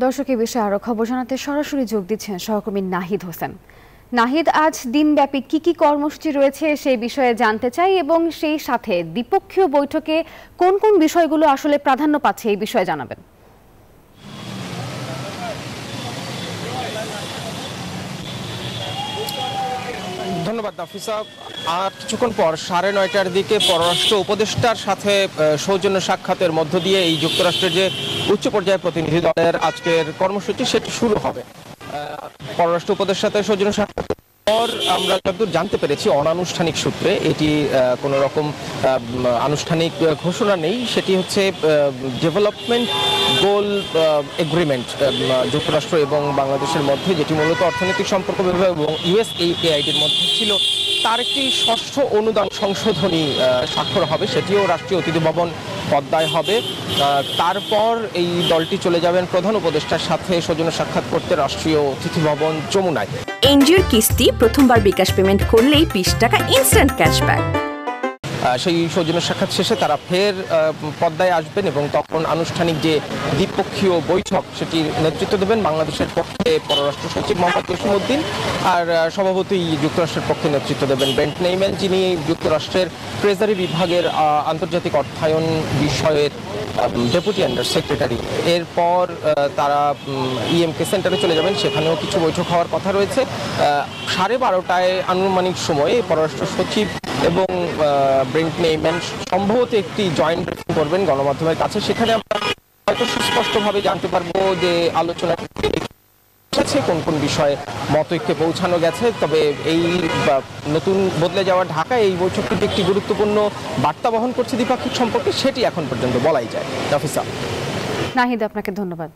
দর্শক এই বিষয়ে আরো খবর জানাতে সরাসরি যোগ দিচ্ছেন সহকর্মী নাহিদ হোসেন। নাহিদ, আজ দিনব্যাপী কি কর্মসূচি রয়েছে সেই বিষয়ে জানতে চাই এবং সেই সাথে দ্বিপক্ষীয় বৈঠকে কোন কোন বিষয়গুলো আসলে প্রাধান্য পাচ্ছে এই বিষয়ে জানাবেন। ধন্যবাদ নাফিসা। আর কিছুক্ষণ পর 9:30টার দিকে পররাষ্ট্র উপদেষ্টার সাথে সৌজন্য সাক্ষাতের মধ্য দিয়ে এই যুক্তরাষ্ট্রের যে উচ্চ পর্যায়ের প্রতিনিধি দলের আজকের কর্মসূচি সেটি শুরু হবে। পররাষ্ট্র উপদেষ্টার সাথে সৌজন্য সাক্ষাৎ পর আমরা যতদূর জানতে পেরেছি অনানুষ্ঠানিক সূত্রে, এটি কোনো রকম আনুষ্ঠানিক ঘোষণা নেই, সেটি হচ্ছে ডেভেলপমেন্ট গোল এগ্রিমেন্ট যুক্তরাষ্ট্র এবং বাংলাদেশের মধ্যে, যেটি মূলত অর্থনৈতিক সম্পর্ক বিভাগ এবং ইউএসএইডির মধ্যে ছিল, তার একটি ষষ্ঠ অনুদান সংশোধনী স্বাক্ষর হবে। সেটিও রাষ্ট্রীয় অতিথি ভবন পদ্মায় হবে। তারপর এই দলটি চলে যাবেন প্রধান উপদেষ্টার সাথে সৌজন্য সাক্ষাৎ করতে রাষ্ট্রীয় অতিথি ভবন যমুনায়। এনজিওর কিস্তি প্রথমবার বিকাশ পেমেন্ট করলেই 20 টাকা ইনস্ট্যান্ট ক্যাশব্যাক। সেই সৌজন্য সাক্ষাৎ শেষে তারা ফের পদ্মায় আসবেন এবং তখন আনুষ্ঠানিক যে দ্বিপক্ষীয় বৈঠক সেটির নেতৃত্ব দেবেন বাংলাদেশের পক্ষে পররাষ্ট্র সচিব মোহাম্মদ জসিমউদ্দিন, আর সভাপতি যুক্তরাষ্ট্রের পক্ষে নেতৃত্ব দেবেন ব্রেন্ট নেইম্যান, যিনি যুক্তরাষ্ট্রের ট্রেজারি বিভাগের আন্তর্জাতিক অর্থায়ন বিষয়ের ডেপুটি আন্ডার সেক্রেটারি। এরপর তারা ইএমকে সেন্টারে চলে যাবেন, সেখানেও কিছু বৈঠক হওয়ার কথা রয়েছে। 12:30টায় আনুমানিক সময়ে পররাষ্ট্র সচিব এবং ব্রেন্ট নেইম্যান সম্ভবত একটি জয়েন্ট ব্রিফিং করবেন গণমাধ্যমের কাছে। সেখানে আমরা হয়তো সুস্পষ্টভাবে জানতে পারবো যে আলোচনা কোন কোন বিষয়ে মতৈক্যে পৌঁছানো গেছে। তবে এই নতুন বদলে যাওয়া ঢাকা এই বৈঠকটি একটি গুরুত্বপূর্ণ বার্তা বহন করছে দ্বিপাক্ষিক সম্পর্কে, সেটি এখন পর্যন্ত বলাই যায়। নাফিসা। নাহিদ, আপনাকে ধন্যবাদ।